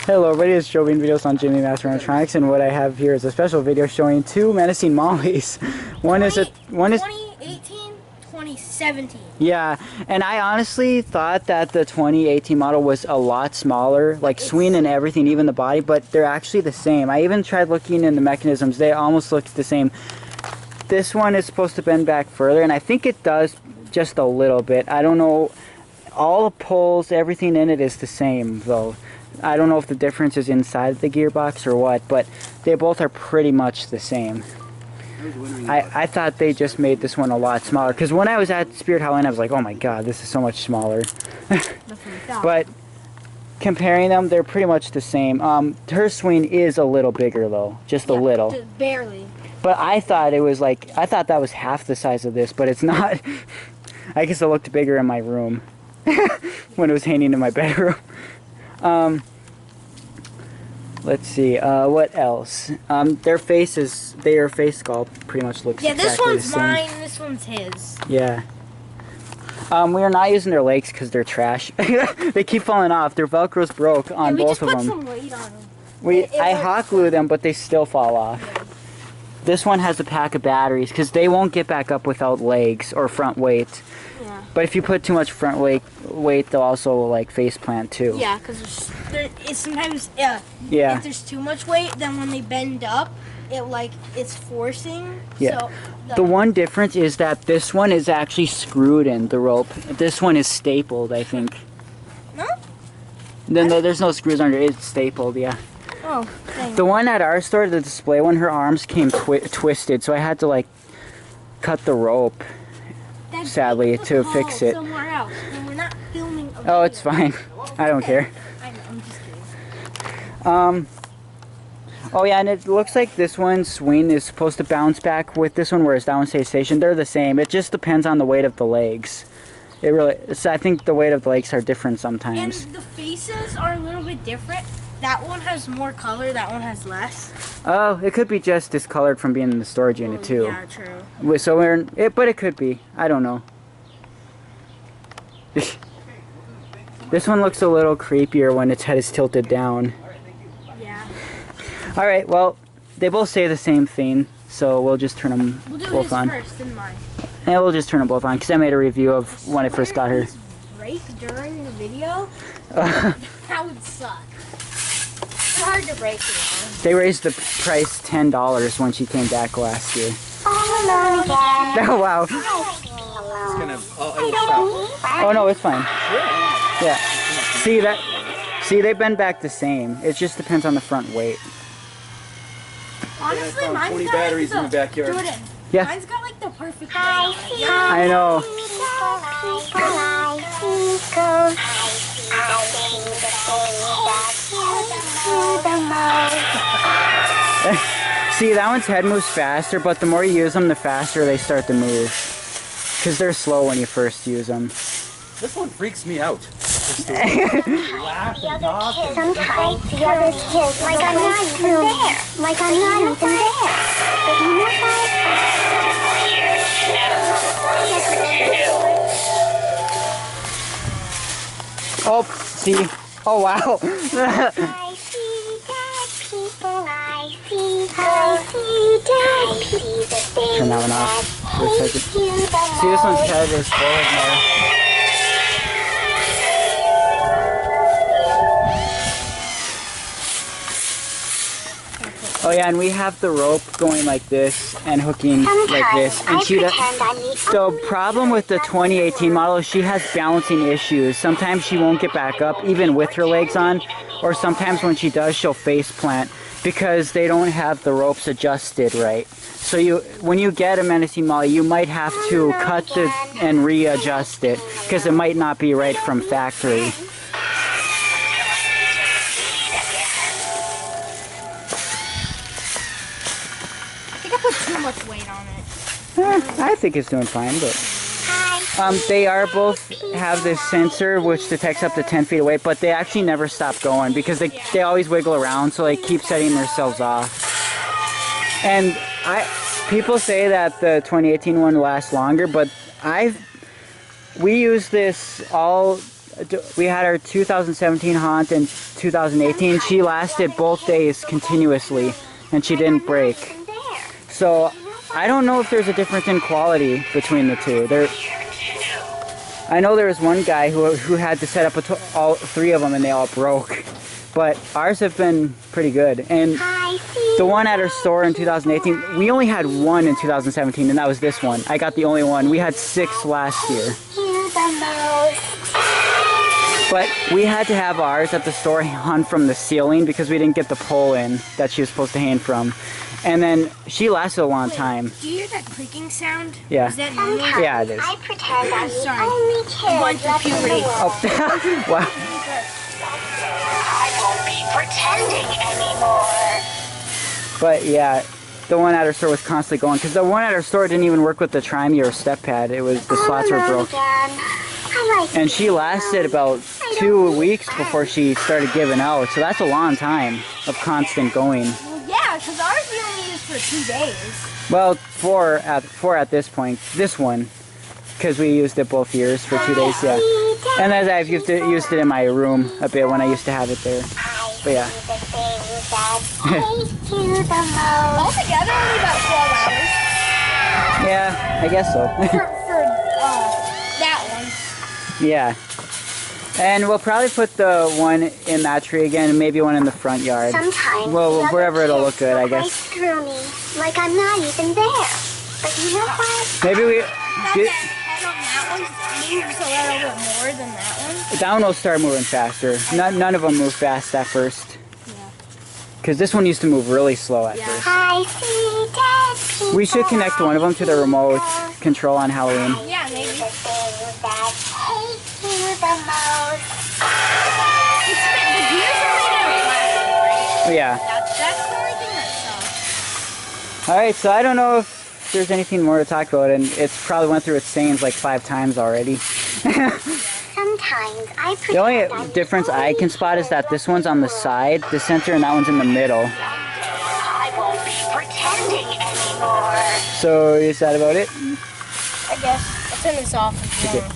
Hello everybody, it's Joe being videos on Mastering Animatronics, and what I have here is a special video showing two Menacing mollies. One is 2018, 2017. Yeah, and I honestly thought that the 2018 model was a lot smaller, like swing and everything, even the body, but they're actually the same. I even tried looking in the mechanisms, they almost looked the same. This one is supposed to bend back further, and I think it does just a little bit. I don't know, all the pulls, everything in it is the same though. I don't know if the difference is inside the gearbox or what, but they both are pretty much the same. I thought they just made this one a lot smaller, because when I was at Spirit Halloween I was like, oh my god, this is so much smaller. But comparing them, they're pretty much the same. Her swing is a little bigger though, just a little. Just barely. But I thought it was like, I thought that was half the size of this, but it's not. I guess it looked bigger in my room when it was hanging in my bedroom. Let's see, what else? Their face sculpt pretty much looks exactly the same. Yeah, this one's mine, this one's his. Yeah. We are not using their legs because they're trash. They keep falling off. Their Velcro's broke on both of them. We just put some weight on them. I hot glue them, but they still fall off. Yeah. This one has a pack of batteries because they won't get back up without legs or front weight. Yeah. But if you put too much front weight, they'll also like face plant too. Yeah, because sometimes if there's too much weight, then when they bend up, it's forcing. Yeah. So the one difference is that this one is actually screwed in the rope. This one is stapled, I think. No? No, there's no screws under it. It's stapled, yeah. Oh, dang. The one at our store, the display one, her arms came twisted, so I had to like cut the rope. Sadly, to fix it. Somewhere else. And we're not filming a Oh, it's fine. I don't care. I know, I'm just kidding. Oh yeah, and it looks like this one's swing is supposed to bounce back with this one, whereas that one stays stationed. They're the same. It just depends on the weight of the legs. It really. So I think the weight of the legs are different sometimes. And the faces are a little bit different. That one has more color. That one has less. Oh, it could be just discolored from being in the storage unit too. Yeah, true. So but it could be. I don't know. This one looks a little creepier when its head is tilted down. Yeah. All right. Well, they both say the same thing, so we'll just turn them both on. First and mine. And we'll just turn them both on because I made a review of when I first got her. Break during the video. That would suck. It's hard to break it. They raised the price $10 when she came back last year. Oh wow. It's gonna, Oh no, it's fine. Yeah. See, they bend back the same. It just depends on the front weight. Honestly, found mine's 20 got batteries like in the backyard. Jordan, Yeah. mine's got like the perfect weight on it. I know. See, that one's head moves faster, but the more you use them, the faster they start to move. Because they're slow when you first use them. This one freaks me out. Sometimes the other kids, like I'm not even there. Like I'm not even there. But you know what? Oh, see? Oh, wow. I see dead people, I see dead people. Turn that one off for a second. See, this one's head is forward now. Oh yeah, and we have the rope going like this and hooking like this. And the problem with the 2018 model is she has balancing issues. Sometimes she won't get back up even with her legs on, or sometimes when she does she'll face plant because they don't have the ropes adjusted right. So when you get a Menacing molly, you might have to cut and readjust it because it might not be right from factory. Too much weight on it. I think it's doing fine, but they are both have this sensor which detects up to 10 feet away, but they actually never stop going because they always wiggle around, so they keep setting themselves off. And people say that the 2018 one lasts longer, but we use this all we had our 2017 haunt and 2018. She lasted both days continuously, and she didn't break. So I don't know if there's a difference in quality between the two. I know there was one guy who had to set up all 3 of them, and they all broke. But ours have been pretty good. And the one at our store in 2018, we only had 1 in 2017, and that was this one. I got the only one. We had 6 last year. But we had to have ours at the store hung from the ceiling because we didn't get the pole in that she was supposed to hang from. And then she lasted a long time. Do you hear that creaking sound? Yeah. Is that normal? Yeah, it is. I pretend I'm the Sorry. only kid I'm going through puberty. Oh, wow. I won't be pretending anymore. But yeah, the one at our store was constantly going because the one at our store didn't even work with the Trimey or step pad. It was the slots were broke. And she lasted about 2 weeks before she started giving out. So that's a long time of constant going. Well, yeah, because ours we only used for 2 days. Well, four at this point. This one, because we used it both years for 2 days. Yeah. And as I've used it in my room a bit when I used to have it there. But yeah. Altogether, only about 12 hours. Yeah, I guess so. For that one. Yeah. And we'll probably put the one in that tree again, and maybe one in the front yard. Sometimes well, wherever it'll look good, I guess. Right through me, like I'm not even there. But you know what? Maybe we. That one moves a little bit more than that one. That one will start moving faster. None of them move fast at first. Because this one used to move really slow at first. I see dead people. We should connect one of them to the remote control on Halloween. Yeah, maybe. The things that hate you the most. The gears are made out of plastic, right? Yeah. That's the only thing that sucks. Alright, so I don't know if there's anything more to talk about, and it's probably went through its stains like 5 times already. Sometimes I The only pretend I'm difference the I only can spot is kid that this one's on the side, the center, and that one's in the middle. I won't be pretending anymore. So, is that about it? I guess. I'll turn this off if you want.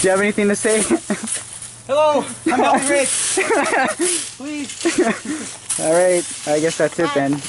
Do you have anything to say? Hello, I'm Melvin Riggs. Please. Alright, I guess that's it then.